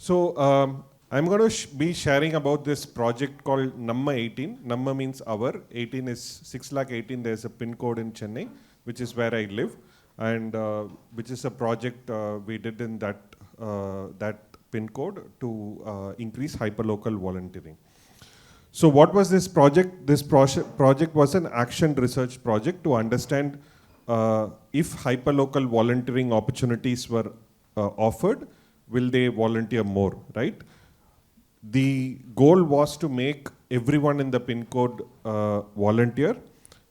So I'm going to be sharing about this project called Namma 18. Namma means our. 18 is 6,18,000. There's a pin code in Chennai, which is where I live, and which is a project we did in that pin code to increase hyperlocal volunteering. So what was this project? This project was an action research project to understand if hyperlocal volunteering opportunities were offered, will they volunteer more, right? The goal was to make everyone in the pin code volunteer.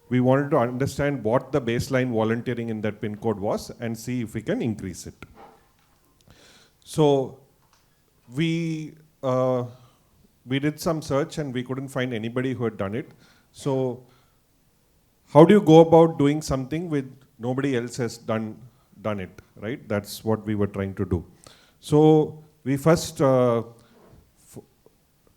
We wanted to understand what the baseline volunteering in that pin code was and see if we can increase it. So we did some search and we couldn't find anybody who had done it. So how do you go about doing something with nobody else has done it, right? That's what we were trying to do. So we first tried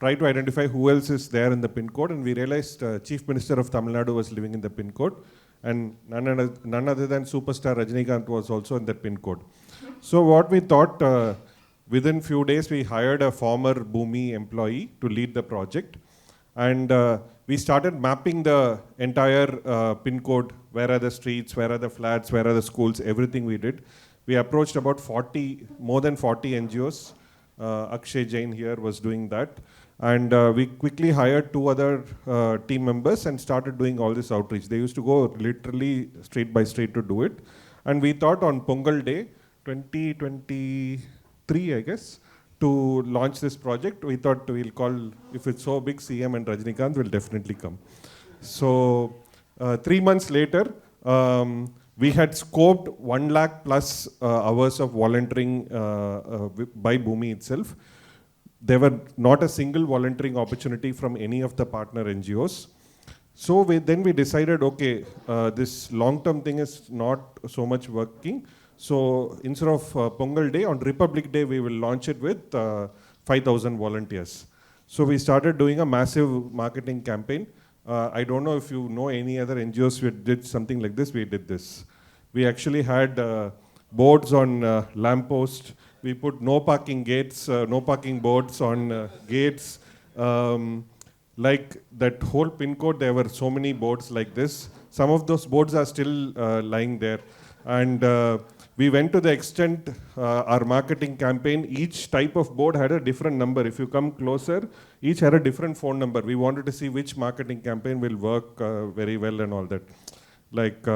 to identify who else is there in the pin code, and we realized Chief Minister of Tamil Nadu was living in the pin code, and none other than superstar Rajinikanth was also in that pin code. So what we thought, within few days we hired a former Bhumi employee to lead the project, and we started mapping the entire pin code. Where are the streets, where are the flats, where are the schools, everything we did. We approached about more than 40 NGOs. Akshay Jain here was doing that. And we quickly hired 2 other team members and started doing all this outreach. They used to go literally street by street to do it. And we thought on Pongal Day, 2023, I guess, to launch this project, we thought we'll call, if it's so big, CM and Rajinikanth will definitely come. So 3 months later, we had scoped 1 lakh plus hours of volunteering by Bhumi itself. There were not a single volunteering opportunity from any of the partner NGOs. So then we decided, okay, this long-term thing is not so much working. So instead of Pongal Day, on Republic Day, we will launch it with 5,000 volunteers. So we started doing a massive marketing campaign. I don't know if you know any other NGOs who did something like this. We did this. We actually had boards on lampposts. We put no parking gates, no parking boards on gates. Like that whole pin code, there were so many boards like this. Some of those boards are still lying there. And we went to the extent, our marketing campaign, each type of board had a different number. If you come closer, each had a different phone number. We wanted to see which marketing campaign will work very well and all that. Like,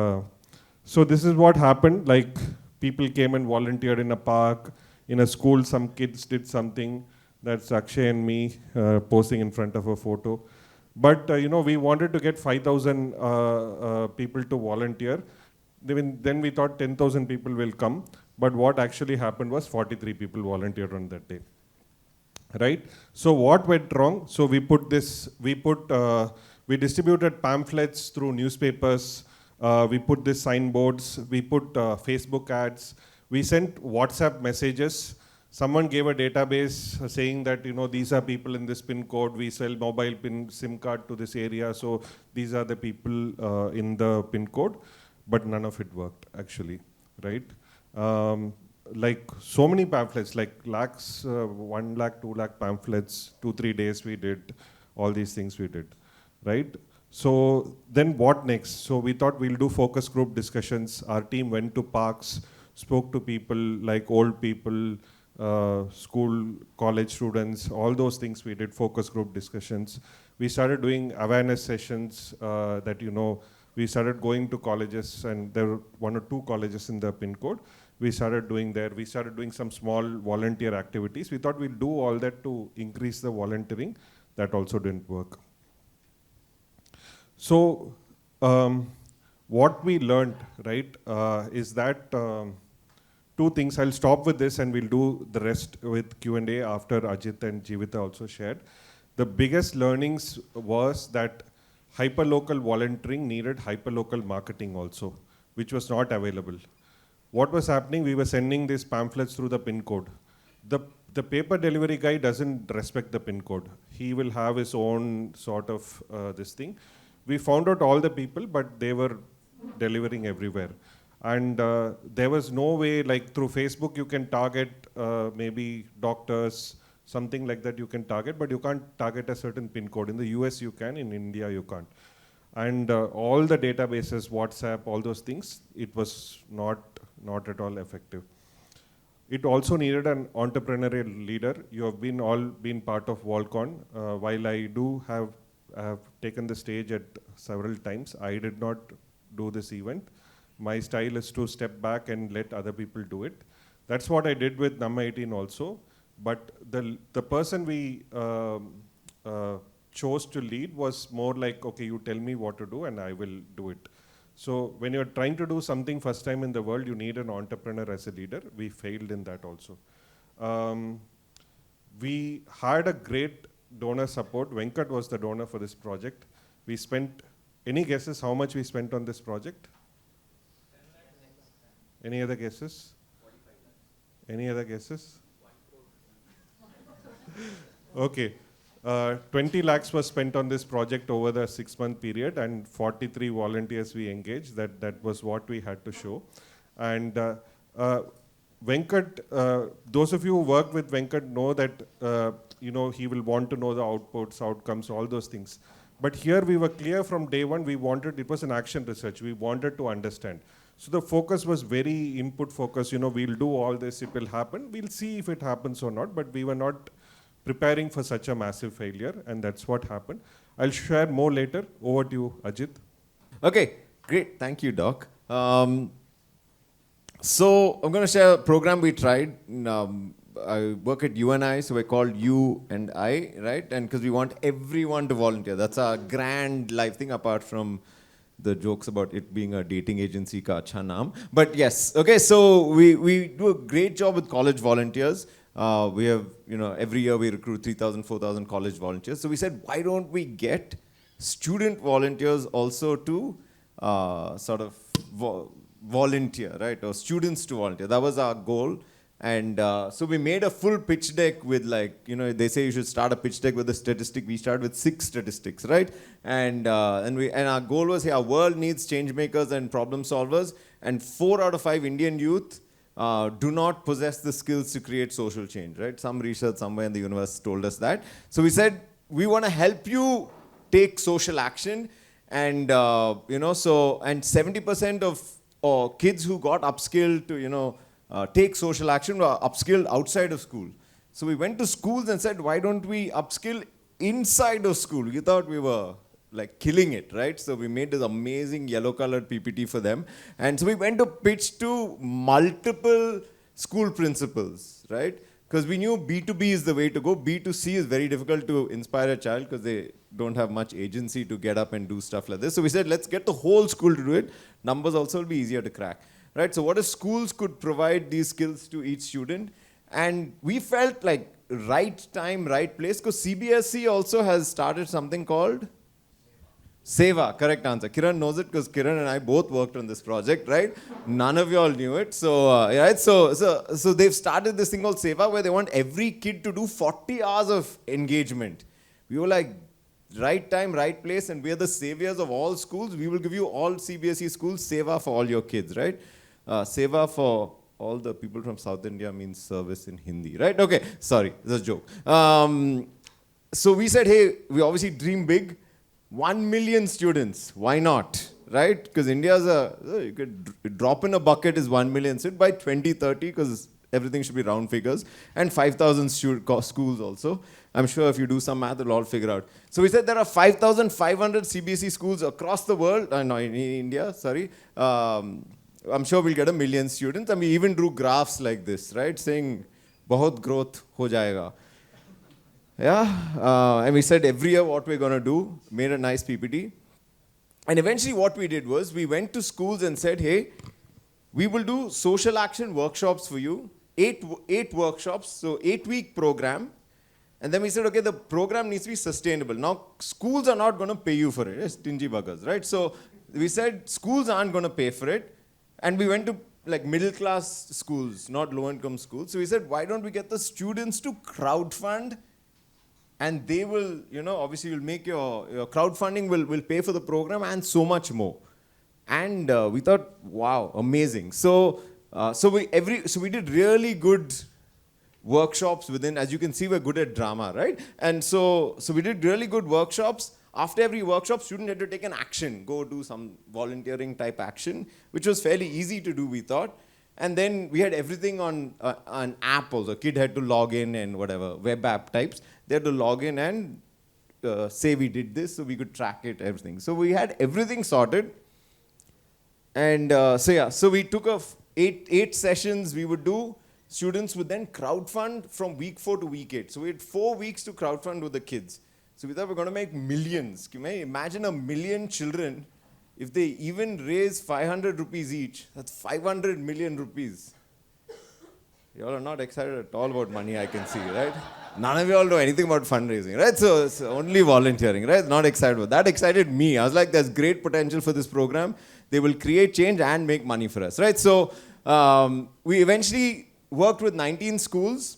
so this is what happened. Like, people came and volunteered in a park. In a school, some kids did something. That's Akshay and me posing in front of a photo. But, we wanted to get 5,000 people to volunteer. Then we thought 10,000 people will come. But what actually happened was 43 people volunteered on that day. Right? So what went wrong? So we distributed pamphlets through newspapers. We put these signboards. We put Facebook ads. We sent WhatsApp messages. Someone gave a database saying that, these are people in this pin code. We sell mobile SIM card to this area. So these are the people in the pin code. But none of it worked, actually, right? Like so many pamphlets, like lakhs, 1 lakh, 2 lakh pamphlets, 2-3 days we did, all these things we did, right? So then what next? So we thought we'll do focus group discussions. Our team went to parks, spoke to people like old people, school, college students, all those things we did, focus group discussions. We started doing awareness sessions that, we started going to colleges, and there were 1 or 2 colleges in the pin code. We started doing there. We started doing some small volunteer activities. We thought we'd do all that to increase the volunteering. That also didn't work. So what we learned, right, is that 2 things. I'll stop with this and we'll do the rest with Q&A after Ajit and Jeevita also shared. The biggest learnings was that hyperlocal volunteering needed hyperlocal marketing also, which was not available. What was happening? We were sending these pamphlets through the pin code. The paper delivery guy doesn't respect the pin code. He will have his own sort of this thing. We found out all the people, but they were delivering everywhere. And there was no way, like through Facebook, you can target maybe doctors, something like that you can target, but you can't target a certain pin code. In the US you can, in India you can't. And all the databases, WhatsApp, all those things, it was not at all effective. It also needed an entrepreneurial leader. You have all been part of VolCon. While I have taken the stage at several times, I did not do this event. My style is to step back and let other people do it. That's what I did with Number 18 also. But the person we chose to lead was more like, okay, you tell me what to do and I will do it. So when you're trying to do something first time in the world, you need an entrepreneur as a leader. We failed in that also. We had a great donor support. Venkat was the donor for this project. We spent, any guesses how much we spent on this project? Any other guesses? Any other guesses? Okay. 20 lakhs was spent on this project over the 6-month period, and 43 volunteers we engaged. That was what we had to show. And Venkat, those of you who work with Venkat know that he will want to know the outputs, outcomes, all those things. But here we were clear from day one, it was an action research. We wanted to understand. So the focus was very input focused. We'll do all this, it will happen. We'll see if it happens or not, but we were not preparing for such a massive failure, and that's what happened. I'll share more later. Over to you, Ajit. Okay, great. Thank you, Doc. So I'm going to share a program we tried. I work at UNI, so we're called U and I, right? And because we want everyone to volunteer. That's our grand life thing, apart from the jokes about it being a dating agency ka acha naam. But yes, okay, so we do a great job with college volunteers. We have, every year we recruit 3,000, 4,000 college volunteers. So we said, why don't we get student volunteers also to sort of volunteer, right? Or students to volunteer. That was our goal. And so we made a full pitch deck with they say you should start a pitch deck with a statistic. We started with 6 statistics, right? And our goal was, our world needs change makers and problem solvers. And 4 out of 5 Indian youth do not possess the skills to create social change, right? Some research somewhere in the universe told us that. So we said, we want to help you take social action. And, and 70% of kids who got upskilled to, take social action were upskilled outside of school. So we went to schools and said, why don't we upskill inside of school? We thought we were killing it, right? So we made this amazing yellow-colored PPT for them. And so we went to pitch to multiple school principals, right? Because we knew B2B is the way to go. B2C is very difficult to inspire a child because they don't have much agency to get up and do stuff like this. So we said, let's get the whole school to do it. Numbers also will be easier to crack, right? So what if schools could provide these skills to each student? And we felt like right time, right place, because CBSE also has started something called Seva, correct answer. Kiran knows it because Kiran and I both worked on this project, right? None of you all knew it. So, right? So they've started this thing called Seva where they want every kid to do 40 hours of engagement. We were like, right time, right place, and we are the saviors of all schools. We will give you all CBSE schools Seva for all your kids, right? Seva for all the people from South India means service in Hindi, right? Okay, sorry, that's a joke. So we said, hey, we obviously dream big. 1 million students, why not, right? Because India's you could drop in a bucket is 1 million students by 2030, because everything should be round figures, and 5,000 schools also. I'm sure if you do some math, it'll all figure out. So we said there are 5,500 CBSE schools across the world, no, in India, sorry. I'm sure we'll get 1 million students, and we even drew graphs like this, right? Saying, bahut growth ho jayega. Yeah, and we said every year what we're going to do, made a nice PPT. And eventually what we did was, we went to schools and said, hey, we will do social action workshops for you, 8 workshops, so 8-week program. And then we said, okay, the program needs to be sustainable. Now, schools are not going to pay you for it, stingy buggers, right? So we said, schools aren't going to pay for it. And we went to middle class schools, not low income schools. So we said, why don't we get the students to crowdfund? And they will, obviously will make your crowdfunding will pay for the program and so much more. And we thought, wow, amazing. So we did really good workshops within. As you can see, we're good at drama, right? And so we did really good workshops. After every workshop, student had to take an action, go do some volunteering type action, which was fairly easy to do, we thought. And then we had everything on an app also. Kid had to log in and whatever, web app types. They had to log in and say we did this, so we could track it, everything. So we had everything sorted. And so we took eight sessions we would do. Students would then crowdfund from week 4 to week 8. So we had 4 weeks to crowdfund with the kids. So we thought we're going to make millions. Can you imagine 1 million children? If they even raise 500 rupees each, that's 500 million rupees. You all are not excited at all about money, I can see, right? None of you all know anything about fundraising, right? So it's only volunteering, right? Not excited about that. Excited me. I was like, there's great potential for this program. They will create change and make money for us, right? So we eventually worked with 19 schools.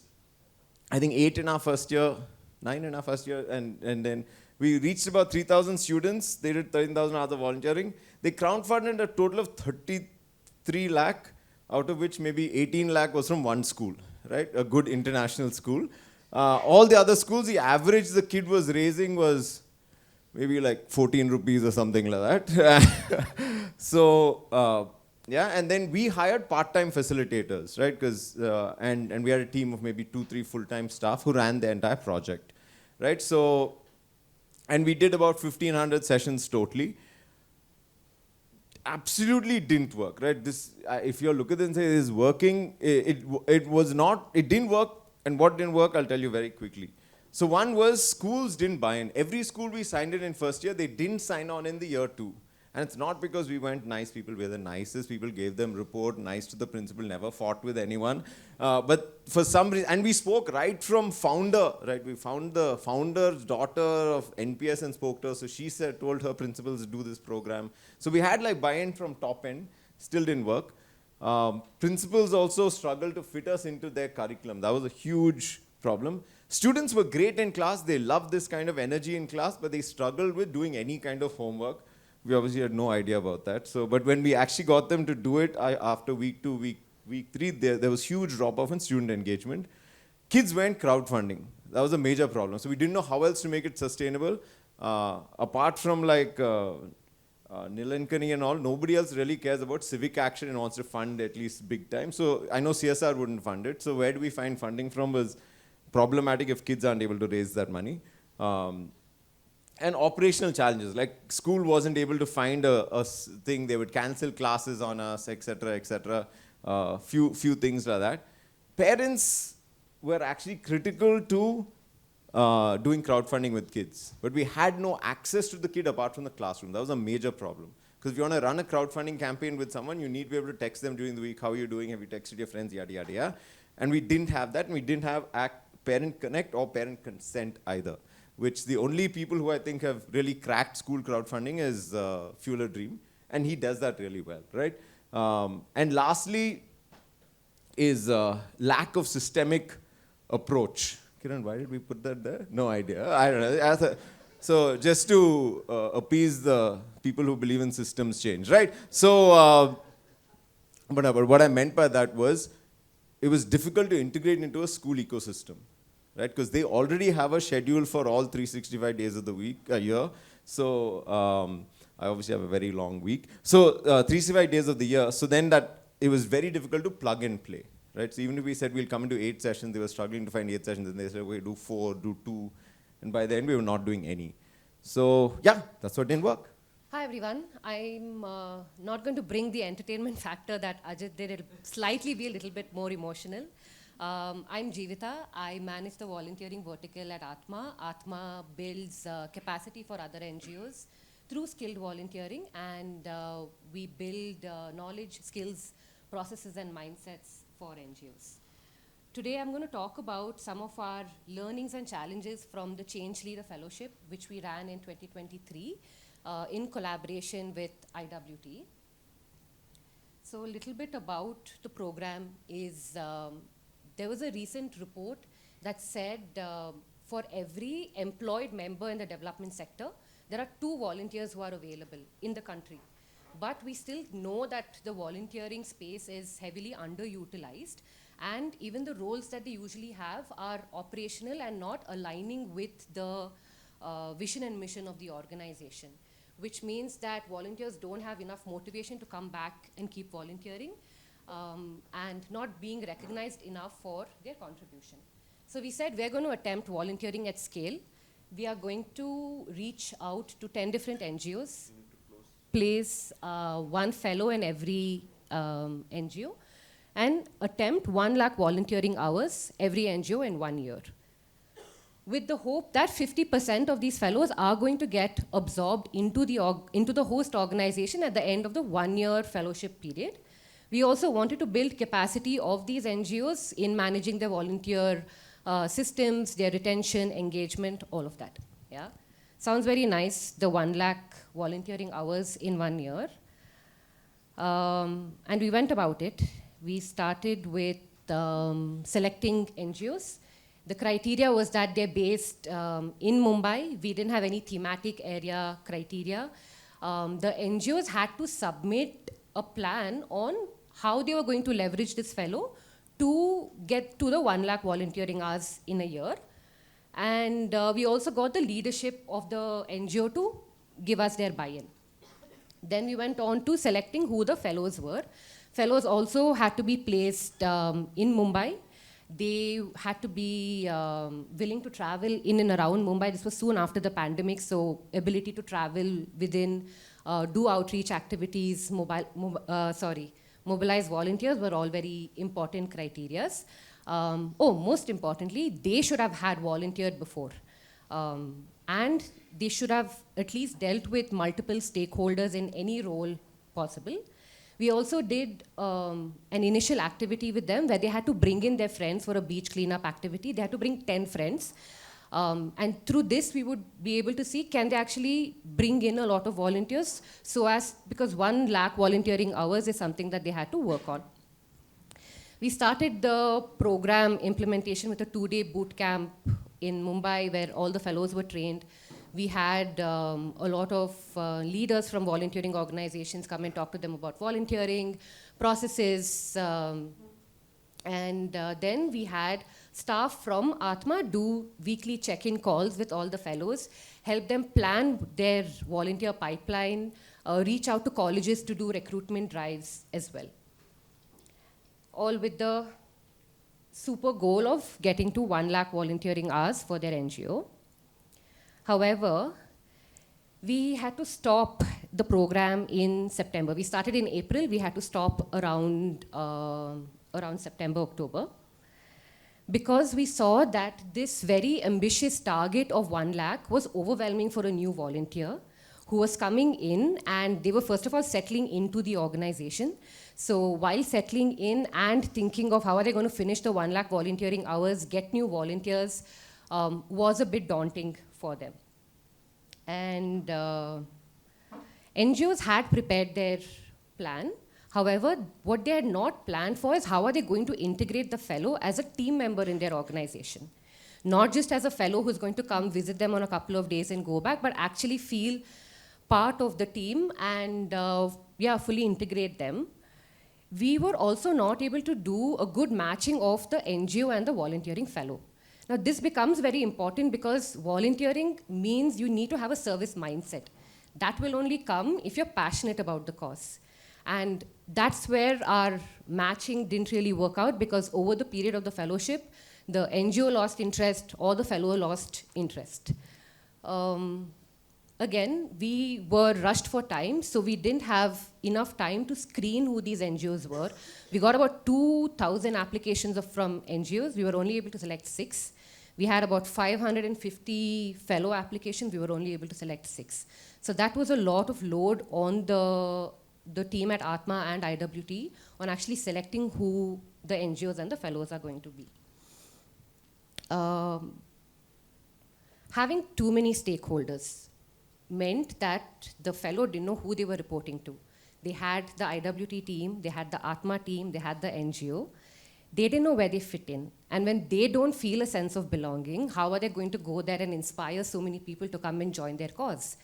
I think 8 in our first year, 9 in our first year, and then we reached about 3,000 students. They did 13,000 hours of volunteering. They crowdfunded a total of 33 lakh, out of which maybe 18 lakh was from one school, right? A good international school. All the other schools, the average the kid was raising was maybe like 14 rupees or something like that. So, yeah, and then we hired part-time facilitators, right? Because and we had a team of maybe 2-3 full-time staff who ran the entire project, right? So, and we did about 1,500 sessions totally. Absolutely didn't work, right? This, if you look at this and say it is working, it was not. It didn't work, and what didn't work, I'll tell you very quickly. So one was schools didn't buy in. Every school we signed in first year, they didn't sign on in the year 2. And it's not because we weren't nice people. We're the nicest people, gave them report, nice to the principal, never fought with anyone. But for some reason, and we spoke right from founder, right? We found the founder's daughter of NPS and spoke to her. So she said, told her principals do this program. So we had like buy-in from top end, still didn't work. Principals also struggled to fit us into their curriculum. That was a huge problem. Students were great in class. They loved this kind of energy in class, but they struggled with doing any kind of homework. We obviously had no idea about that. So, but when we actually got them to do it, after week 2, week 3, there was huge drop-off in student engagement. Kids went crowdfunding. That was a major problem. So we didn't know how else to make it sustainable. Apart from like Nilankani and all, nobody else really cares about civic action and wants to fund at least big time. So I know CSR wouldn't fund it. So where do we find funding from was problematic if kids aren't able to raise that money. And operational challenges, like school wasn't able to find a thing, they would cancel classes on us, etc., etc. Few things like that. Parents were actually critical to doing crowdfunding with kids, but we had no access to the kid apart from the classroom. That was a major problem. Because if you want to run a crowdfunding campaign with someone, you need to be able to text them during the week, how are you doing, have you texted your friends, yada, yada, yada. And we didn't have that, and we didn't have parent connect or parent consent either, which the only people who I think have really cracked school crowdfunding is Fueler Dream, and he does that really well, right? And lastly is lack of systemic approach. Kiran, why did we put that there? No idea. I don't know. So just to appease the people who believe in systems change, right? So, but what I meant by that was, it was difficult to integrate into a school ecosystem, right? Because they already have a schedule for all 365 days of the year. So I obviously have a very long week. So 365 days of the year. So then it was very difficult to plug and play, right? So even if we said we'll come into 8 sessions, they were struggling to find 8 sessions, and they said, okay, do 4, do 2, and by the end we were not doing any. So yeah, that's what didn't work. Hi everyone. I'm not going to bring the entertainment factor that Ajit did. It'll slightly be a little bit more emotional. I'm Jeevita. I manage the volunteering vertical at Atma. Atma builds capacity for other NGOs through skilled volunteering, and we build knowledge, skills, processes, and mindsets for NGOs. Today I'm going to talk about some of our learnings and challenges from the Change Leader Fellowship, which we ran in 2023 in collaboration with IWT. So a little bit about the program is, there was a recent report that said for every employed member in the development sector, there are 2 volunteers who are available in the country. but we still know that the volunteering space is heavily underutilized, and even the roles that they usually have are operational and not aligning with the vision and mission of the organization, which means that volunteers don't have enough motivation to come back and keep volunteering, and not being recognized enough for their contribution. So we said we're going to attempt volunteering at scale. We are going to reach out to 10 different NGOs, place one fellow in every NGO, and attempt 1 lakh volunteering hours every NGO in 1 year, with the hope that 50% of these fellows are going to get absorbed into the host organization at the end of the 1-year fellowship period. We also wanted to build capacity of these NGOs in managing their volunteer systems, their retention, engagement, all of that. Yeah, sounds very nice, the 1 lakh volunteering hours in 1 year. And we went about it. We started with selecting NGOs. The criteria was that they're based in Mumbai. We didn't have any thematic area criteria. The NGOs had to submit a plan on how they were going to leverage this fellow to get to the 1 lakh volunteering hours in a year. And we also got the leadership of the NGO to give us their buy-in. Then we went on to selecting who the fellows were. Fellows also had to be placed in Mumbai. They had to be willing to travel in and around Mumbai. This was soon after the pandemic, so ability to travel within, do outreach activities, mobilize volunteers were all very important criteria. Most importantly, they should have had volunteered before. And they should have at least dealt with multiple stakeholders in any role possible. We also did an initial activity with them where they had to bring in their friends for a beach cleanup activity. They had to bring 10 friends. And through this, we would be able to see, can they actually bring in a lot of volunteers? Because 1 lakh volunteering hours is something that they had to work on. We started the program implementation with a 2-day boot camp in Mumbai where all the fellows were trained. We had a lot of leaders from volunteering organizations come and talk to them about volunteering, processes, and then we had staff from Atma do weekly check-in calls with all the fellows, help them plan their volunteer pipeline, reach out to colleges to do recruitment drives as well. All with the super goal of getting to 1 lakh volunteering hours for their NGO. However, we had to stop the program in September. We started in April. We had to stop around September, October, because we saw that this very ambitious target of 1 lakh was overwhelming for a new volunteer who was coming in, and they were first of all settling into the organization. So while settling in and thinking of how are they going to finish the 1 lakh volunteering hours, get new volunteers, was a bit daunting for them. And NGOs had prepared their plan. However, what they had not planned for is how are they going to integrate the fellow as a team member in their organization. Not just as a fellow who's going to come visit them on a couple of days and go back, but actually feel part of the team and fully integrate them. We were also not able to do a good matching of the NGO and the volunteering fellow. Now, this becomes very important because volunteering means you need to have a service mindset. That will only come if you're passionate about the cause. And that's where our matching didn't really work out, because over the period of the fellowship, the NGO lost interest or the fellow lost interest. Again, we were rushed for time, so we didn't have enough time to screen who these NGOs were. We got about 2,000 applications from NGOs. We were only able to select 6. We had about 550 fellow applications. We were only able to select 6. So that was a lot of load on the team at Atma and IWT on actually selecting who the NGOs and the fellows are going to be. Having too many stakeholders meant that the fellow didn't know who they were reporting to. They had the IWT team, they had the Atma team, they had the NGO. They didn't know where they fit in. And when they don't feel a sense of belonging, how are they going to go there and inspire so many people to come and join their cause?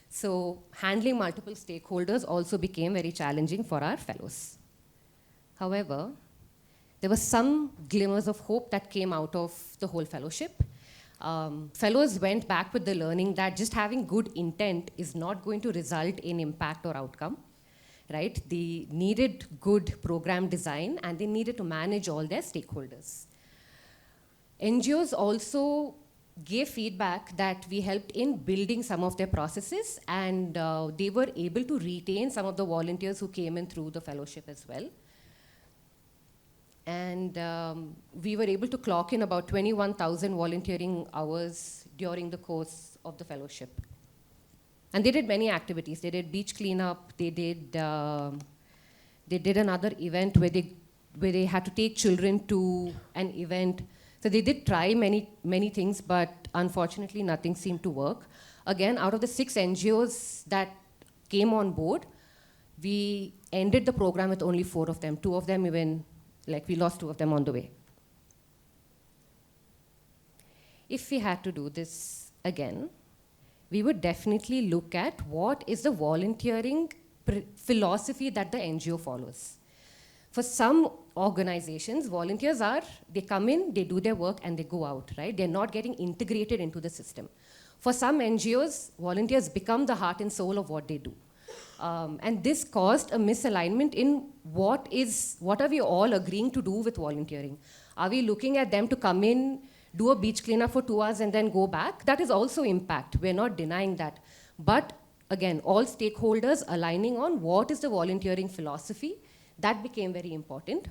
So handling multiple stakeholders also became very challenging for our fellows. However, there were some glimmers of hope that came out of the whole fellowship. Fellows went back with the learning that just having good intent is not going to result in impact or outcome, right? They needed good program design and they needed to manage all their stakeholders. NGOs also gave feedback that we helped in building some of their processes, and they were able to retain some of the volunteers who came in through the fellowship as well. And we were able to clock in about 21,000 volunteering hours during the course of the fellowship. And they did many activities. They did beach cleanup. They did another event where they had to take children to an event. So they did try many things, but unfortunately nothing seemed to work. Again, out of the 6 NGOs that came on board, we ended the program with only 4 of them. 2 of them even, like we lost 2 of them on the way. If we had to do this again, we would definitely look at what is the volunteering philosophy that the NGO follows. For some organizations, volunteers they come in, they do their work, and they go out, right? They're not getting integrated into the system. For some NGOs, volunteers become the heart and soul of what they do. And this caused a misalignment in what are we all agreeing to do with volunteering? Are we looking at them to come in, do a beach cleanup for 2 hours and then go back? That is also impact. We're not denying that. But again, all stakeholders aligning on what is the volunteering philosophy, that became very important.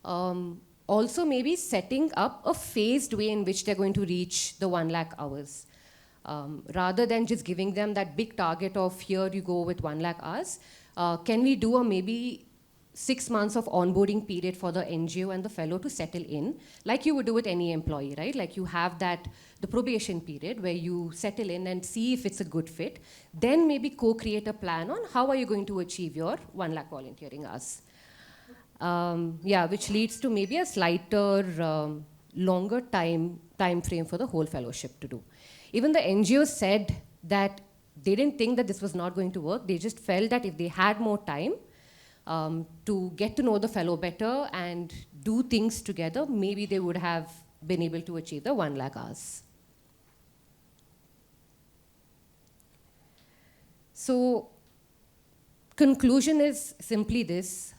Also maybe setting up a phased way in which they're going to reach the 1 lakh hours. Rather than just giving them that big target of here you go with 1 lakh hours, can we do a maybe 6 months of onboarding period for the NGO and the fellow to settle in, like you would do with any employee, right? Like you have the probation period where you settle in and see if it's a good fit. Then maybe co-create a plan on how are you going to achieve your 1 lakh volunteering hours. Which leads to maybe a slighter, longer time frame for the whole fellowship to do. Even the NGOs said that they didn't think that this was not going to work. They just felt that if they had more time to get to know the fellow better and do things together, maybe they would have been able to achieve the 1 lakh hours. So, conclusion is simply this.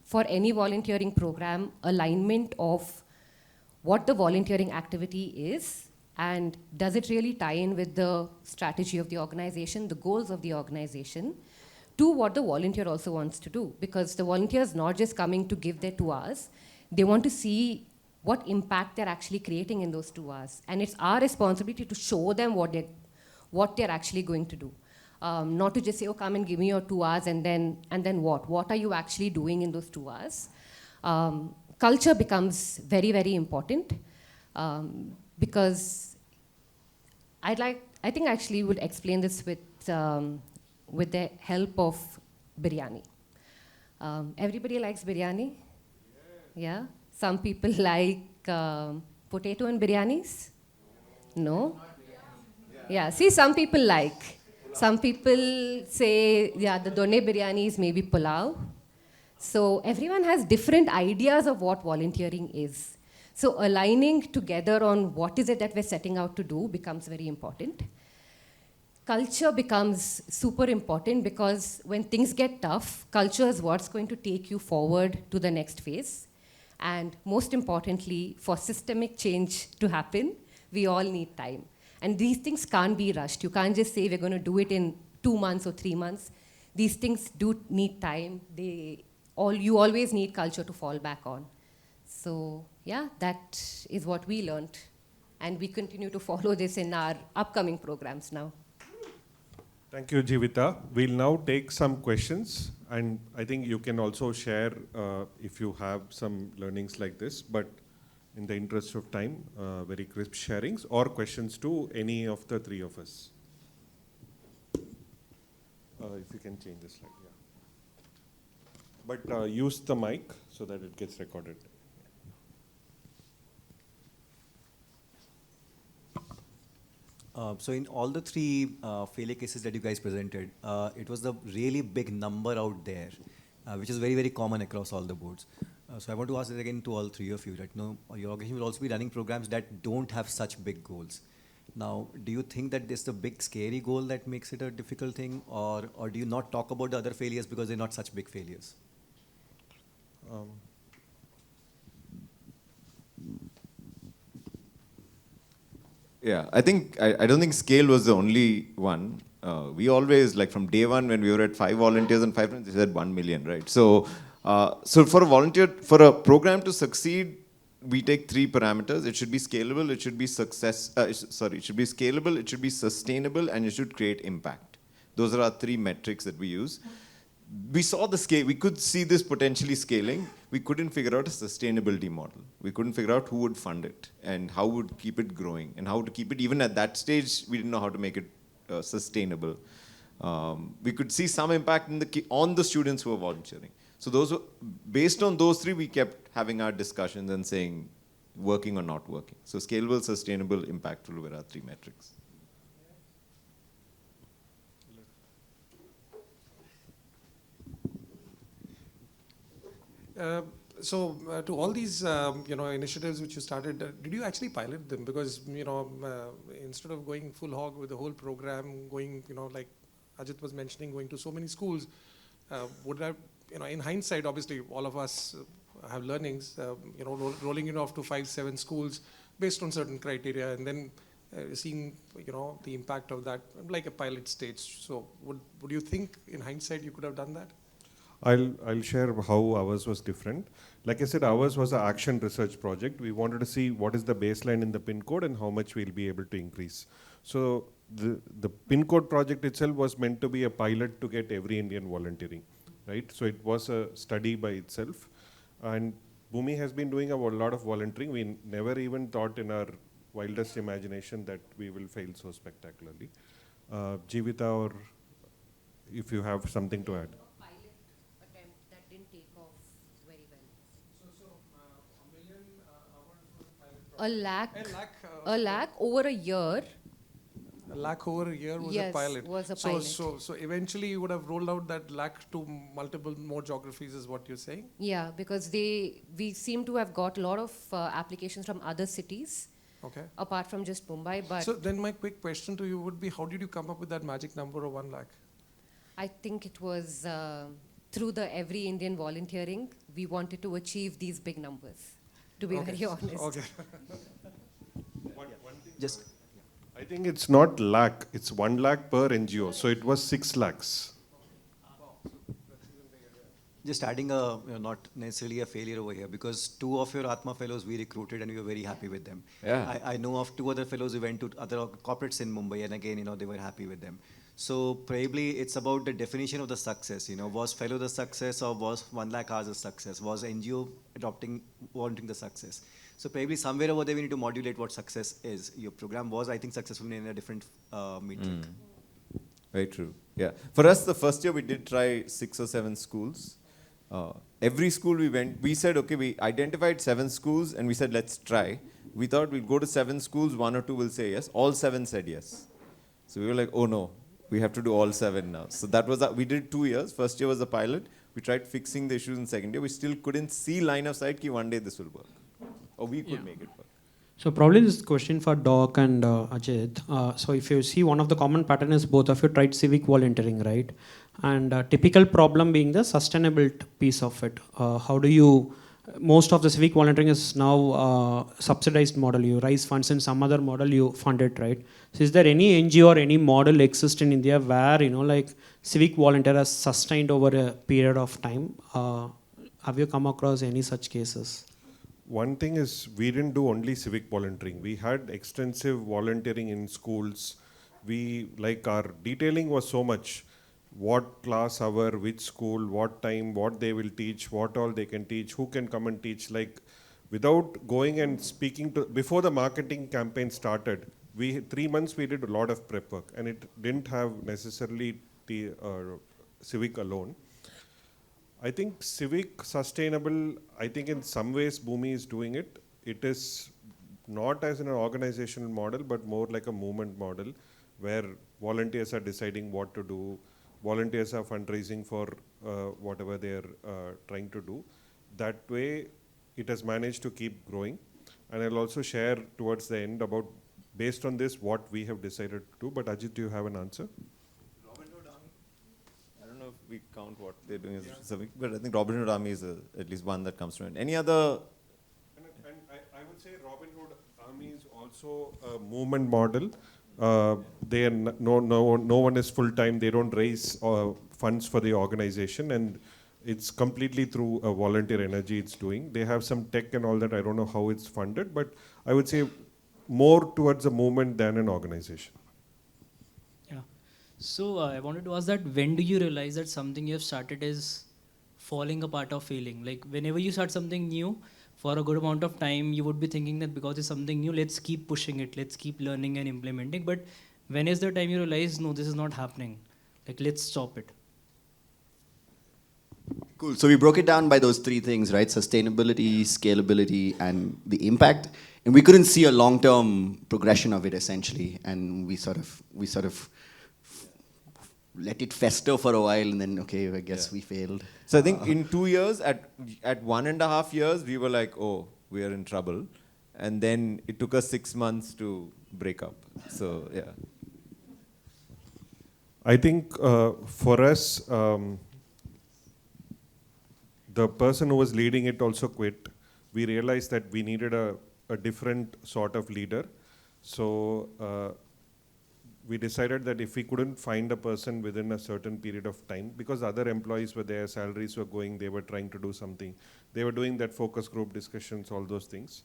For any volunteering program, alignment of what the volunteering activity is, and does it really tie in with the strategy of the organization, the goals of the organization, to what the volunteer also wants to do. Because the volunteer is not just coming to give their 2 hours, they want to see what impact they're actually creating in those 2 hours. And it's our responsibility to show them what they're actually going to do. Not to just say, oh, come and give me your 2 hours and then what? What are you actually doing in those 2 hours? Culture becomes very, very important because I think I actually would explain this with the help of biryani. Everybody likes biryani? Yeah? Some people like potato and biryanis? No? Yeah, see, some people like. Some people say, yeah, the done biryani is maybe pulao. So everyone has different ideas of what volunteering is. So aligning together on what is it that we're setting out to do becomes very important. Culture becomes super important because when things get tough, culture is what's going to take you forward to the next phase. And most importantly, for systemic change to happen, we all need time. And these things can't be rushed. You can't just say we're going to do it in 2 months or 3 months. These things do need time. You always need culture to fall back on. So yeah, that is what we learned. And we continue to follow this in our upcoming programs now. Thank you, Jivita. We'll now take some questions. And I think you can also share if you have some learnings like this. But in the interest of time, very crisp sharings or questions to any of the 3 of us. If you can change the slide, yeah. But use the mic so that it gets recorded. So in all the three failure cases that you guys presented, it was the really big number out there, which is very, very common across all the boards. So I want to ask this again to all three of you that your organization will also be running programs that don't have such big goals. Now, do you think that this is the big scary goal that makes it a difficult thing, or do you not talk about the other failures because they're not such big failures? Yeah, I don't think scale was the only one. We always, like from day one when we were at 5 volunteers and 5 friends, we said 1 million, right? So, so for a program to succeed, we take 3 parameters. It should be scalable, it should be it should be scalable, it should be sustainable, and it should create impact. Those are our 3 metrics that we use. We saw the scale, we could see this potentially scaling. We couldn't figure out a sustainability model. We couldn't figure out who would fund it and how would keep it growing and how to keep it, even at that stage, we didn't know how to make it sustainable. We could see some impact on the students who were volunteering. So based on those 3, we kept having our discussions and saying, working or not working. So scalable, sustainable, impactful were our 3 metrics. To all these initiatives which you started, did you actually pilot them? Because instead of going full hog with the whole program, going like Ajit was mentioning, going to so many schools, would have in hindsight, obviously all of us have learnings, rolling it off to 5-7 schools based on certain criteria, and then seeing the impact of that like a pilot stage. So would you think in hindsight you could have done that? I'll share how ours was different. Like I said, ours was an action research project. We wanted to see what is the baseline in the PIN code and how much we'll be able to increase. So the PIN code project itself was meant to be a pilot to get every Indian volunteering, right? So it was a study by itself. And Bhumi has been doing a lot of volunteering. We never even thought in our wildest imagination that we will fail so spectacularly. Jeevita, or if you have something to add. A lakh over a year. A lakh over a year was Yes, a pilot. was a pilot. So eventually you would have rolled out that lakh to multiple more geographies, is what you're saying? Yeah, because we seem to have got a lot of applications from other cities. Okay. Apart from just Mumbai, but So then my quick question to you would be, how did you come up with that magic number of 1 lakh? I think it was through the Every Indian volunteering, we wanted to achieve these big numbers, to be very honest. Okay. Just I think it's not lakh, it's 1 lakh per NGO. So it was 6 lakhs. Just adding not necessarily a failure over here, because 2 of your Atma fellows we recruited and we were very happy with them. Yeah. I know of 2 other fellows who went to other corporates in Mumbai, and again, they were happy with them. So probably it's about the definition of the success. Was fellow the success, or was 1 lakh hours a success? Was NGO volunteering the success? So probably somewhere over there we need to modulate what success is. Your program was, I think, successful in a different metric. Very true. Yeah. For us, the first year we did try 6 or 7 schools. Every school we went, we said, okay, we identified 7 schools and we said, let's try. We thought we'd go to 7 schools, 1 or 2 will say yes. All 7 said yes. So we were like, oh no, we have to do all 7 now. So that was, we did 2 years. First year was a pilot. We tried fixing the issues in second year. We still couldn't see line of sight that one day this will work. Or we could make it work. So probably this question for Doc and Ajit. So if you see, one of the common pattern is both of you tried civic volunteering, right? And typical problem being the sustainable piece of it. How do you, most of the civic volunteering is now subsidized model. You raise funds in some other model, you fund it, right? So is there any NGO or any model exist in India where, like civic volunteer has sustained over a period of time? Have you come across any such cases? One thing is, we didn't do only civic volunteering. We had extensive volunteering in schools. Our detailing was so much. What class hour, which school, what time, what they will teach, what all they can teach, who can come and teach. Without going and speaking to, before the marketing campaign started, 3 months we did a lot of prep work, and it didn't have necessarily the civic alone. I think civic sustainable, I think in some ways Bhumi is doing it. It is not as an organizational model, but more like a movement model, where volunteers are deciding what to do, volunteers are fundraising for whatever they are trying to do. That way, it has managed to keep growing. And I'll also share towards the end about, based on this, what we have decided to do. But Ajit, do you have an answer? Robin Hood Army. I don't know if we count what they're doing as specific, but I think Robin Hood Army is at least one that comes to mind. Any other? And I would say Robin Hood Army is also a movement model. They are no one is full time. They don't raise funds for the organization, and it's completely through volunteer energy it's doing. They have some tech and all that. I don't know how it's funded, but I would say more towards a movement than an organization. Yeah. So I wanted to ask that when do you realize that something you have started is falling apart or failing? Like whenever you start something new, for a good amount of time, you would be thinking that because it's something new, let's keep pushing it, let's keep learning and implementing. But when is the time you realize, no, this is not happening? Like, let's stop it. Cool. So we broke it down by those three things, right? Sustainability, scalability, and the impact. And we couldn't see a long-term progression of it, essentially. And we sort of let it fester for a while, and then, okay, I guess we failed. So I think in 2 years, at 1.5 years, we were like, oh, we are in trouble. And then it took us 6 months to break up. So, yeah. I think for us, the person who was leading it also quit. We realized that we needed a different sort of leader. So we decided that if we couldn't find a person within a certain period of time, because other employees were there, salaries were going, they were trying to do something. They were doing that focus group discussions, all those things.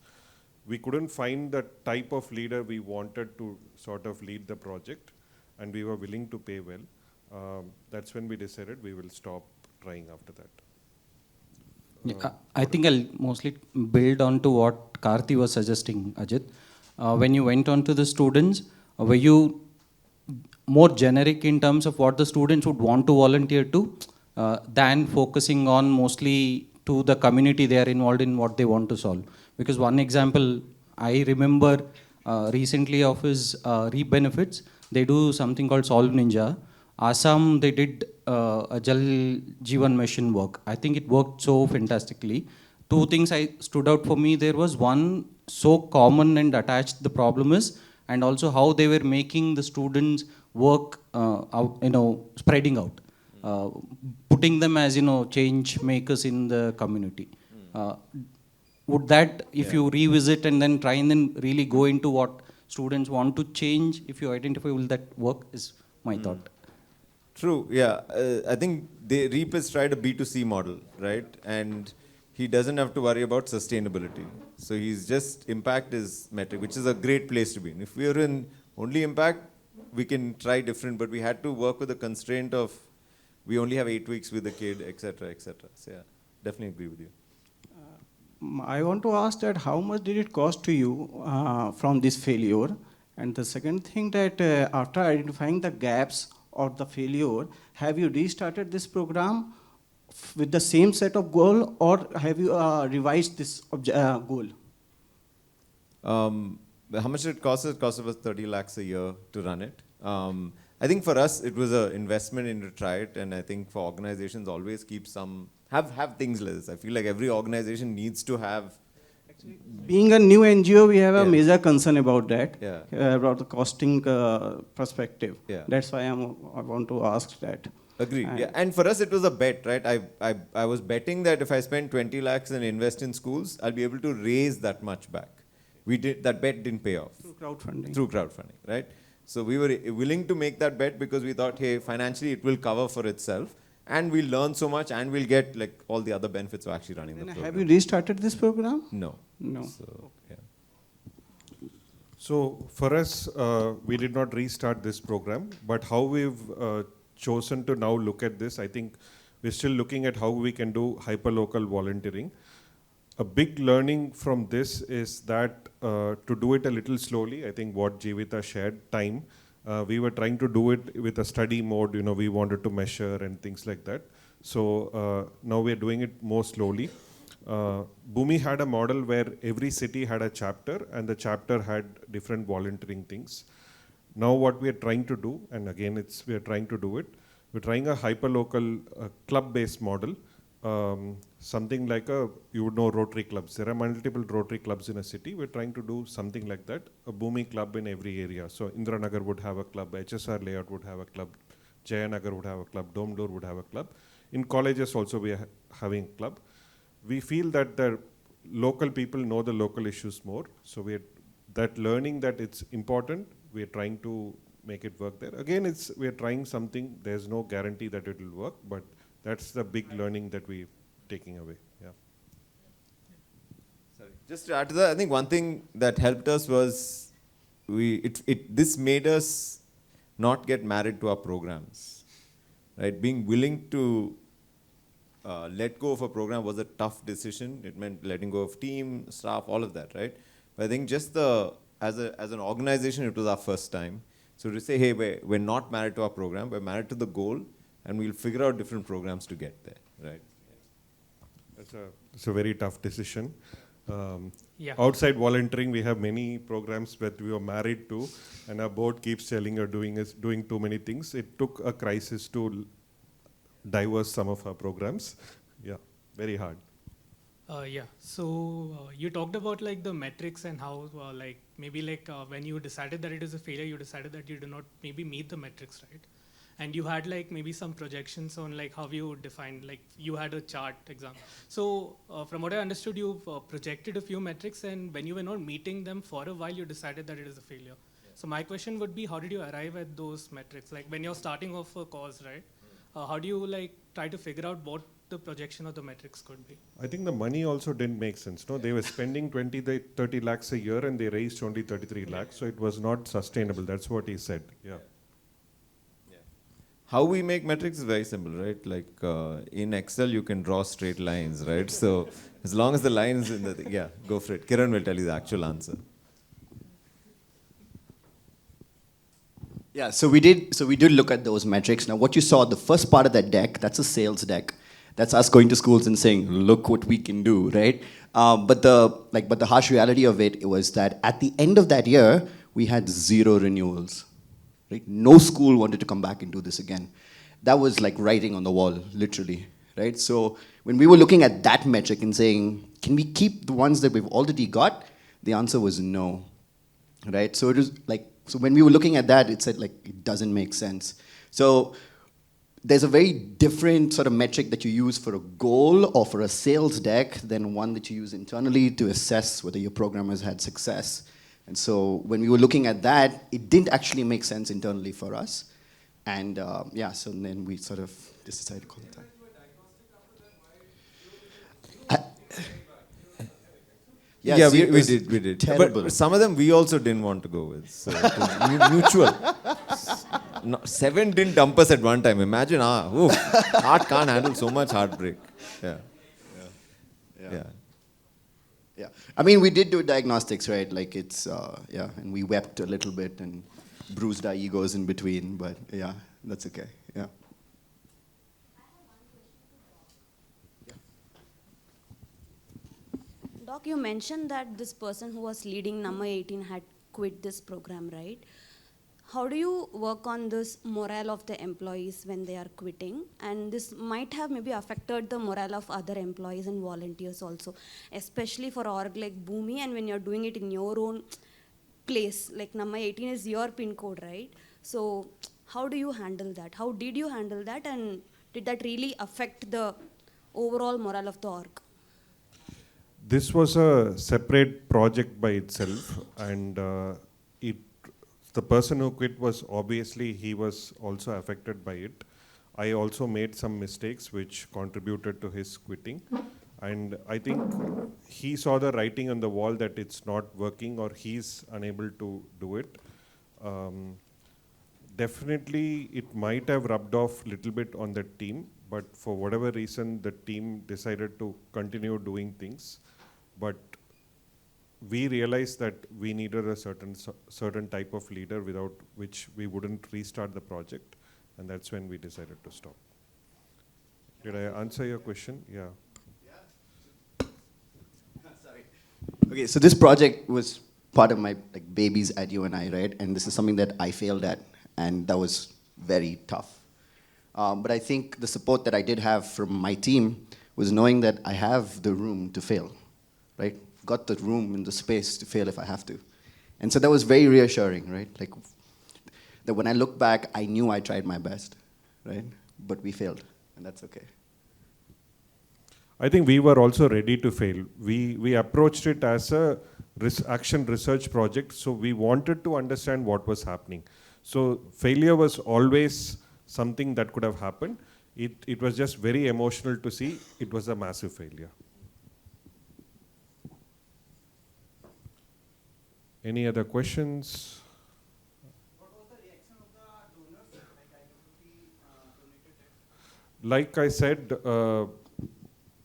We couldn't find the type of leader we wanted to sort of lead the project, and we were willing to pay well. That's when we decided we will stop trying after that. Yeah, I think I'll mostly build on to what Karthi was suggesting, Ajit. When you went on to the students, were you more generic in terms of what the students would want to volunteer to than focusing on mostly to the community they are involved in, what they want to solve? Because one example I remember recently of his REAP benefits, they do something called Solve Ninja. Assam, they did a Jal Jeevan mission work. I think it worked so fantastically. Two things I stood out for me there was one, so common and attached the problem is, and also how they were making the students work out, spreading out, putting them as, change makers in the community. Would that, if you revisit and then try and then really go into what students want to change, if you identify, will that work, is my thought. True, yeah. I think REAP has tried a B2C model, right? And he doesn't have to worry about sustainability. So he's just, impact is metric, which is a great place to be in. If we are in only impact, we can try different, but we had to work with the constraint of, we only have 8 weeks with the kid, etc., etc. So yeah, definitely agree with you. I want to ask that how much did it cost to you from this failure? And the second thing that after identifying the gaps or the failure, have you restarted this program with the same set of goal, or have you revised this goal? How much did it cost? It cost us 30 lakhs a year to run it. I think for us, it was an investment in to try it, and I think for organizations, always keep some, have things like this. I feel like every organization needs to have. Being a new NGO, we have a major concern about that, Yeah. about the costing perspective. Yeah. That's why I want to ask that. Agreed. Yeah. And for us, it was a bet, right? I was betting that if I spend 20 lakhs and invest in schools, I'll be able to raise that much back. That bet didn't pay off. Through crowdfunding, right? So we were willing to make that bet because we thought, hey, financially it will cover for itself, and we'll learn so much, and we'll get like all the other benefits of actually running the program. Have you restarted this program? No. No. So, yeah. So for us, we did not restart this program, but how we've chosen to now look at this, I think we're still looking at how we can do hyperlocal volunteering. A big learning from this is that to do it a little slowly, I think what Jeevita shared, time, we were trying to do it with a study mode, we wanted to measure and things like that. So now we're doing it more slowly. Bhumi had a model where every city had a chapter and the chapter had different volunteering things. Now what we are trying to do, and again we are trying to do it, we're trying a hyperlocal club-based model, something like you would know Rotary clubs. There are multiple Rotary clubs in a city. We're trying to do something like that, a Bhumi club in every area. So Indranagar would have a club, HSR layout would have a club, Jayanagar would have a club, Domdor would have a club. In colleges also we are having a club. We feel that the local people know the local issues more. So that learning that it's important, we are trying to make it work there. Again, we are trying something. There's no guarantee that it will work, but that's the big learning that we're taking away. Yeah. Sorry. Just to add to that, I think one thing that helped us was this made us not get married to our programs, right? Being willing to let go of a program was a tough decision. It meant letting go of team, staff, all of that, right? But I think just as an organization, it was our first time. So to say, hey, we're not married to our program, we're married to the goal, and we'll figure out different programs to get there, right? It's a very tough decision. Yeah. Outside volunteering, we have many programs that we are married to, and our board keeps telling you're doing too many things. It took a crisis to diverse some of our programs. Yeah, very hard. Yeah, so you talked about like the metrics and how when you decided that it is a failure, you decided that you do not maybe meet the metrics, right? And you had like maybe some projections on like how you would define, like you had a chart example. So from what I understood, you projected a few metrics, and when you were not meeting them for a while, you decided that it is a failure. Yeah. So my question would be, how did you arrive at those metrics? Like when you're starting off a cause, right? How do you like try to figure out what the projection of the metrics could be? I think the money also didn't make sense. No, they were spending 30 lakhs a year and they raised only 33 lakhs. So it was not sustainable. That's what he said. Yeah. How we make metrics is very simple, right? Like in Excel, you can draw straight lines, right? So as long as the lines in the yeah, go for it. Kiran will tell you the actual answer. Yeah, so we did look at those metrics. Now, what you saw, the first part of that deck, that's a sales deck. That's us going to schools and saying, "Look what we can do," right? But the harsh reality of it was that at the end of that year, we had 0 renewals. Right? No school wanted to come back and do this again. That was like writing on the wall, literally. Right? So when we were looking at that metric and saying, "Can we keep the ones that we've already got?" The answer was no. Right? So it was like. So when we were looking at that, it said like, it doesn't make sense. So there's a very different sort of metric that you use for a goal or for a sales deck than one that you use internally to assess whether your program has had success. And so when we were looking at that, it didn't actually make sense internally for us. And yeah, so then we sort of decided to call it that. Yes, yeah, we did. Terrible. But some of them we also didn't want to go with. So it was mutual. No, 7 didn't dump us at one time. Imagine, heart can't handle so much heartbreak. Yeah. Yeah. I mean, we did do diagnostics, right? Like it's, yeah, and we wept a little bit and bruised our egos in between, but yeah, that's okay. Yeah. Doc, you mentioned that this person who was leading Number 18 had quit this program, right? How do you work on this morale of the employees when they are quitting? And this might have maybe affected the morale of other employees and volunteers also, especially for org like Bhumi, and when you're doing it in your own place, like Number 18 is your pin code, right? So how do you handle that? How did you handle that? And did that really affect the overall morale of the org? This was a separate project by itself, and the person who quit was obviously, he was also affected by it. I also made some mistakes which contributed to his quitting. And I think he saw the writing on the wall that it's not working or he's unable to do it. Definitely, it might have rubbed off a little bit on the team, but for whatever reason, the team decided to continue doing things. But we realized that we needed a certain type of leader without which we wouldn't restart the project, and that's when we decided to stop. Did I answer your question? Yeah. Okay, so this project was part of my babies at UNI, right? And this is something that I failed at, and that was very tough. But I think the support that I did have from my team was knowing that I have the room to fail, right? Got the room and the space to fail if I have to. And so that was very reassuring, right? Like, that when I look back, I knew I tried my best, right? But we failed, and that's okay. I think we were also ready to fail. We approached it as a action research project, so we wanted to understand what was happening. So failure was always something that could have happened. It was just very emotional to see it was a massive failure. Any other questions? What was the reaction of the donors? Like IWT donated it? Like I said,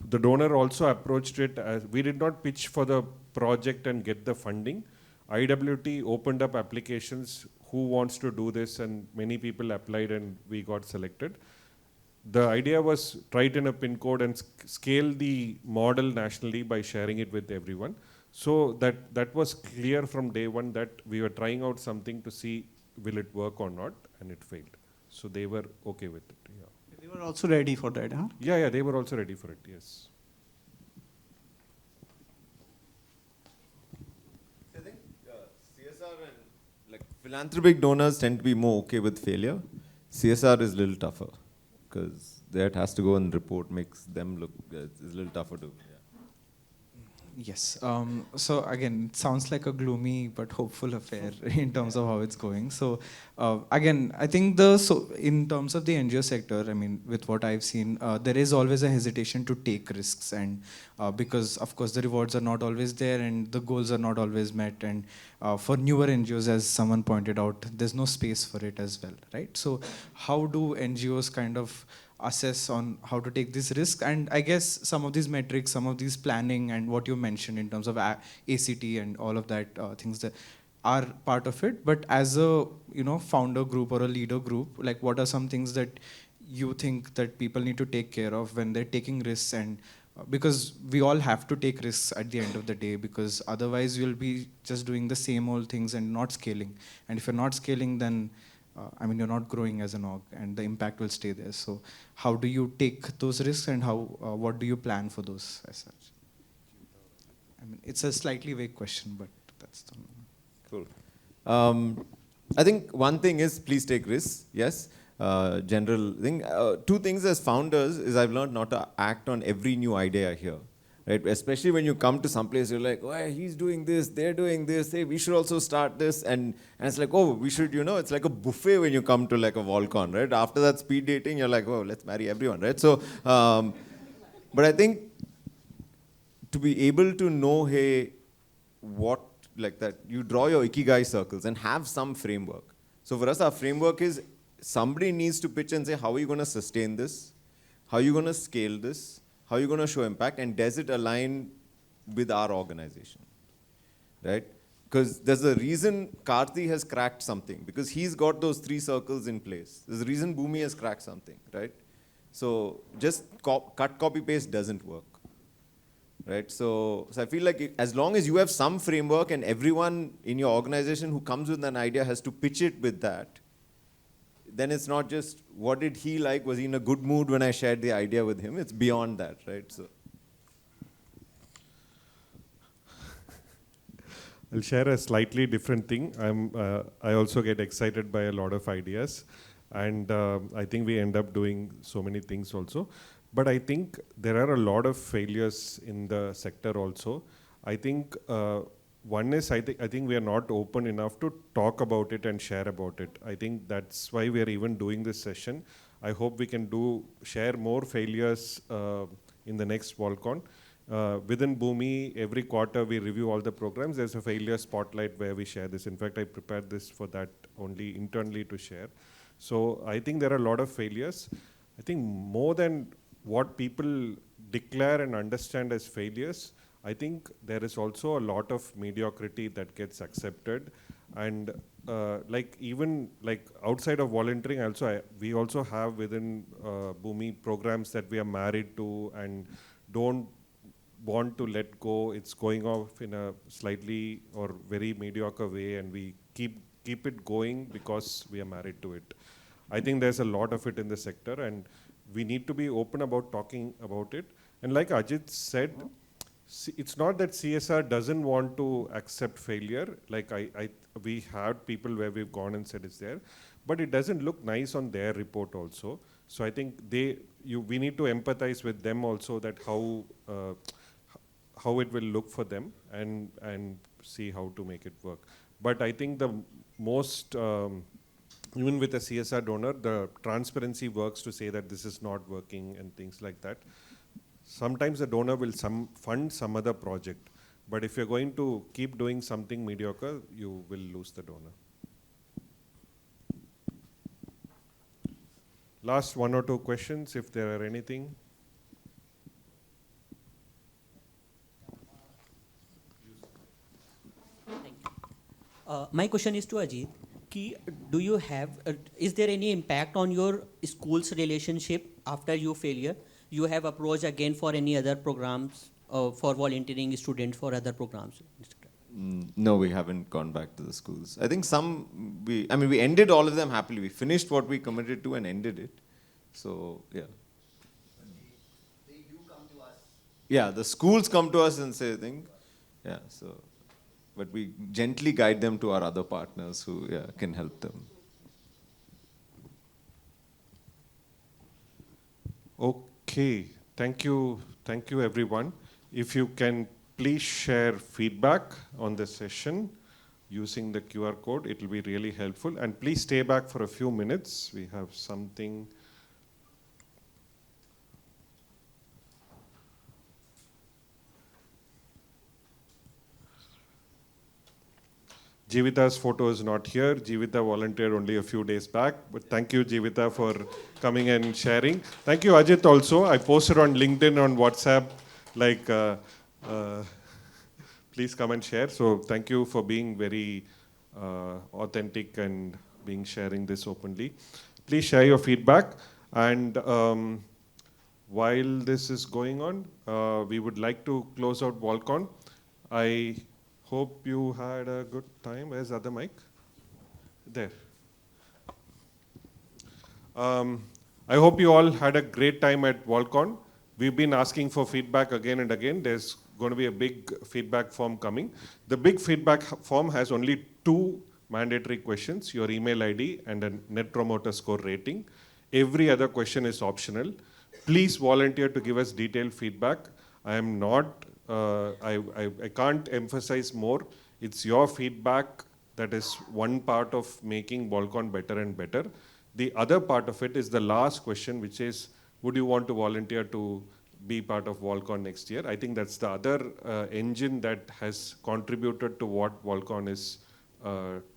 the donor also approached it as, we did not pitch for the project and get the funding. IWT opened up applications, who wants to do this, and many people applied and we got selected. The idea was try it in a pin code and scale the model nationally by sharing it with everyone. So that was clear from day one that we were trying out something to see will it work or not, and it failed. So they were okay with it. Yeah. They were also ready for that, huh? Yeah, they were also ready for it, yes. I think CSR and philanthropic donors tend to be more okay with failure. CSR is a little tougher because that has to go and report, makes them look, it's a little tougher to. Yeah. Yes. So again, it sounds like a gloomy but hopeful affair in terms of how it's going. So again, I think in terms of the NGO sector, I mean, with what I've seen, there is always a hesitation to take risks, and because of course the rewards are not always there and the goals are not always met, and for newer NGOs, as someone pointed out, there's no space for it as well, right? So how do NGOs kind of assess on how to take this risk? And I guess some of these metrics, some of these planning and what you mentioned in terms of ACT and all of that things that are part of it. But as a founder group or a leader group, like what are some things that you think that people need to take care of when they're taking risks? And because we all have to take risks at the end of the day, because otherwise you'll be just doing the same old things and not scaling. And if you're not scaling, then I mean, you're not growing as an org, and the impact will stay there. So how do you take those risks, and what do you plan for those as such? I mean, it's a slightly vague question, but that's the Cool. I think one thing is please take risks, yes. General thing. Two things as founders is I've learned not to act on every new idea I hear. Right? Especially when you come to some place, you're like, oh, he's doing this, they're doing this, hey, we should also start this. And it's like, oh, we should, it's like a buffet when you come to like a VolCon, right? After that speed dating, you're like, oh, let's marry everyone, right? So, but I think to be able to know, hey, what, like that, you draw your ikigai circles and have some framework. So for us, our framework is somebody needs to pitch and say, how are you going to sustain this? How are you going to scale this? How are you going to show impact, and does it align with our organization, right? Because there's a reason Karthi has cracked something, because he's got those 3 circles in place. There's a reason Bhumi has cracked something, right? So just cut, copy, paste doesn't work, right? So I feel like as long as you have some framework and everyone in your organization who comes with an idea has to pitch it with that, then it's not just what did he like, was he in a good mood when I shared the idea with him? It's beyond that, right? So I'll share a slightly different thing. I also get excited by a lot of ideas, and I think we end up doing so many things also. But I think there are a lot of failures in the sector also. I think one is I think we are not open enough to talk about it and share about it. I think that's why we are even doing this session. I hope we can share more failures in the next VolCon. Within Bhumi, every quarter we review all the programs. There's a failure spotlight where we share this. In fact, I prepared this for that only internally to share. So I think there are a lot of failures. I think more than what people declare and understand as failures, I think there is also a lot of mediocrity that gets accepted, and even outside of volunteering, we also have within Bhumi programs that we are married to and don't want to let go. It's going off in a slightly or very mediocre way, and we keep it going because we are married to it. I think there's a lot of it in the sector, and we need to be open about talking about it. And like Ajit said, it's not that CSR doesn't want to accept failure. Like we had people where we've gone and said it's there, but it doesn't look nice on their report also. So I think we need to empathize with them also, that how it will look for them, and see how to make it work. But I think the most even with a CSR donor, the transparency works to say that this is not working and things like that. Sometimes the donor will fund some other project, but if you're going to keep doing something mediocre, you will lose the donor. Last 1 or 2 questions, if there are anything. My question is to Ajit. Do you have, is there any impact on your school's relationship after your failure? You have approached again for any other programs, for volunteering students for other programs? No, we haven't gone back to the schools. I think we ended all of them happily. We finished what we committed to and ended it. So, yeah. They do come to us. Yeah, the schools come to us and say things. Yeah, so. But we gently guide them to our other partners who can help them. Okay, thank you everyone. If you can please share feedback on the session using the QR code, it will be really helpful. And please stay back for a few minutes. We have something. Jeevita's photo is not here. Jeevita volunteered only a few days back, but thank you, Jeevita, for coming and sharing. Thank you, Ajit, also. I posted on LinkedIn, on WhatsApp, please come and share. So thank you for being very authentic and sharing this openly. Please share your feedback. And while this is going on, we would like to close out VolCon. I hope you had a good time. Where's the other mic? There. I hope you all had a great time at VolCon. We've been asking for feedback again and again. There's going to be a big feedback form coming. The big feedback form has only 2 mandatory questions, your email ID and a net promoter score rating. Every other question is optional. Please volunteer to give us detailed feedback. I am not I can't emphasize more. It's your feedback that is one part of making VolCon better and better. The other part of it is the last question, which is, would you want to volunteer to be part of VolCon next year? I think that's the other engine that has contributed to what VolCon is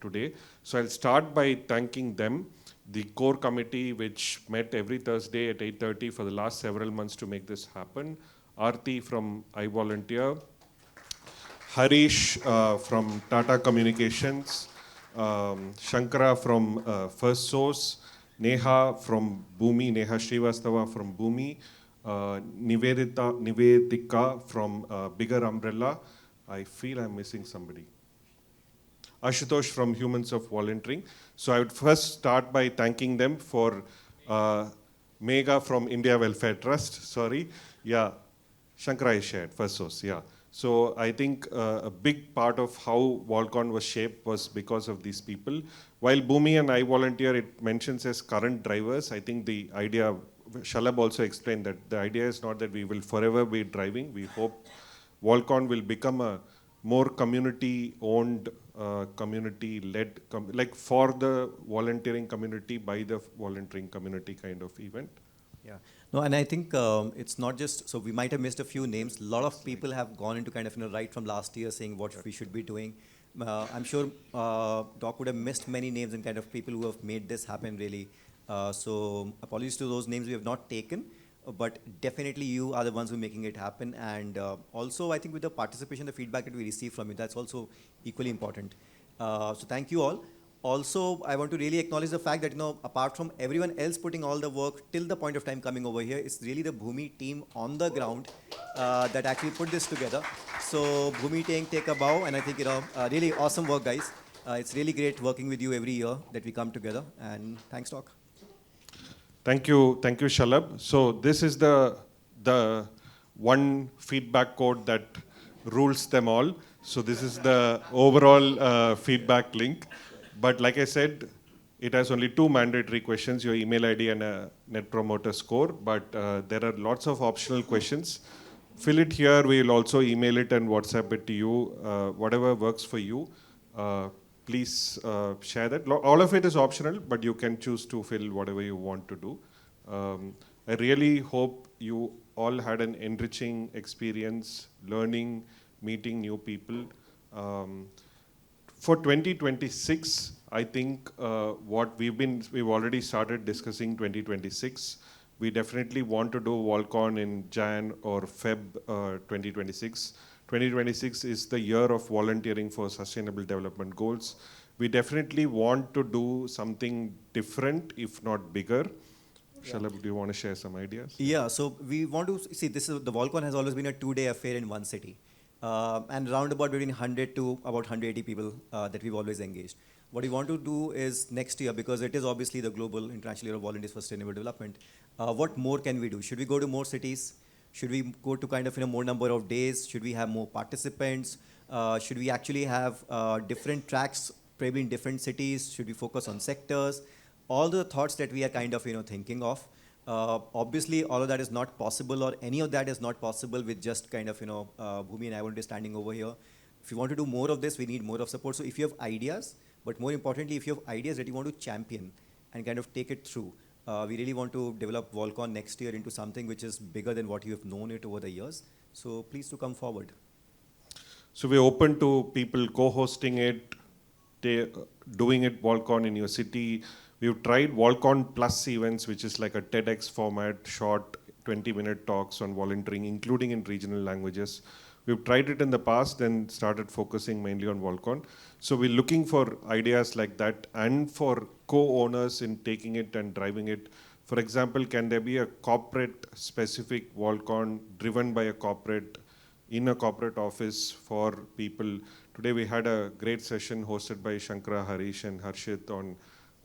today. So I'll start by thanking them, the core committee, which met every Thursday at 8:30 for the last several months to make this happen. Aarti from iVolunteer, Harish from Tata Communications, Shankara from First Source, Neha from Bhumi, Neha Srivastava from Bhumi, Nivedika from Bigger Umbrella. I feel I'm missing somebody. Ashutosh from Humans of Volunteering. So I would first start by thanking them for Megha from India Welfare Trust, sorry. Yeah. Shankara is shared, First Source, yeah. So I think a big part of how VolCon was shaped was because of these people. While Bhumi and iVolunteer, it mentions as current drivers, I think the idea, Shalab also explained that the idea is not that we will forever be driving. We hope VolCon will become a more community-owned, community-led, like for the volunteering community, by the volunteering community kind of event. Yeah. No, and I think it's not just, so we might have missed a few names. A lot of people have gone into kind of, right from last year saying what we should be doing. I'm sure Doc would have missed many names and kind of people who have made this happen really. So apologies to those names we have not taken, but definitely you are the ones who are making it happen. And also I think with the participation, the feedback that we receive from you, that's also equally important. So thank you all. Also, I want to really acknowledge the fact that, apart from everyone else putting all the work till the point of time coming over here, it's really the Bhumi team on the ground that actually put this together. So Bhumi, take a bow, and I think, really awesome work, guys. It's really great working with you every year that we come together, and thanks, Doc. Thank you, Shalab. So this is the one feedback code that rules them all. So this is the overall feedback link. But like I said, it has only 2 mandatory questions, your email ID and a net promoter score. But there are lots of optional questions. Fill it here. We'll also email it and WhatsApp it to you. Whatever works for you. Please share that. All of it is optional, but you can choose to fill whatever you want to do. I really hope you all had an enriching experience, learning, meeting new people. For 2026, I think we've already started discussing 2026. We definitely want to do VolCon in Jan or Feb 2026. 2026 is the year of volunteering for sustainable development goals. We definitely want to do something different, if not bigger. Shalab, do you want to share some ideas? Yeah, so we want to see the VolCon has always been a 2-day affair in one city. And round about between 100 to about 180 people that we've always engaged. What we want to do is next year, because it is obviously the global International Year of Volunteers for Sustainable Development, what more can we do? Should we go to more cities? Should we go to kind of more number of days? Should we have more participants? Should we actually have different tracks, probably in different cities? Should we focus on sectors? All the thoughts that we are kind of thinking of. Obviously, all of that is not possible, or any of that is not possible with just kind of Bhumi and I will be standing over here. If you want to do more of this, we need more of support. So if you have ideas, but more importantly, if you have ideas that you want to champion and kind of take it through, we really want to develop VolCon next year into something which is bigger than what you have known it over the years. So please do come forward. So we're open to people co-hosting it, doing it VolCon in your city. We've tried VolCon Plus events, which is like a TEDx format, short 20-minute talks on volunteering, including in regional languages. We've tried it in the past and started focusing mainly on VolCon. So we're looking for ideas like that and for co-owners in taking it and driving it. For example, can there be a corporate specific VolCon driven by a corporate in a corporate office for people? Today we had a great session hosted by Shankara, Harish and Harshit on,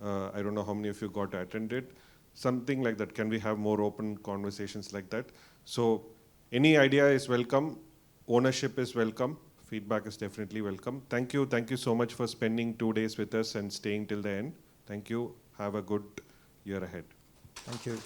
I don't know how many of you got to attend it. Something like that. Can we have more open conversations like that? So any idea is welcome. Ownership is welcome. Feedback is definitely welcome. Thank you. Thank you so much for spending 2 days with us and staying till the end. Thank you. Have a good year ahead. Thank you.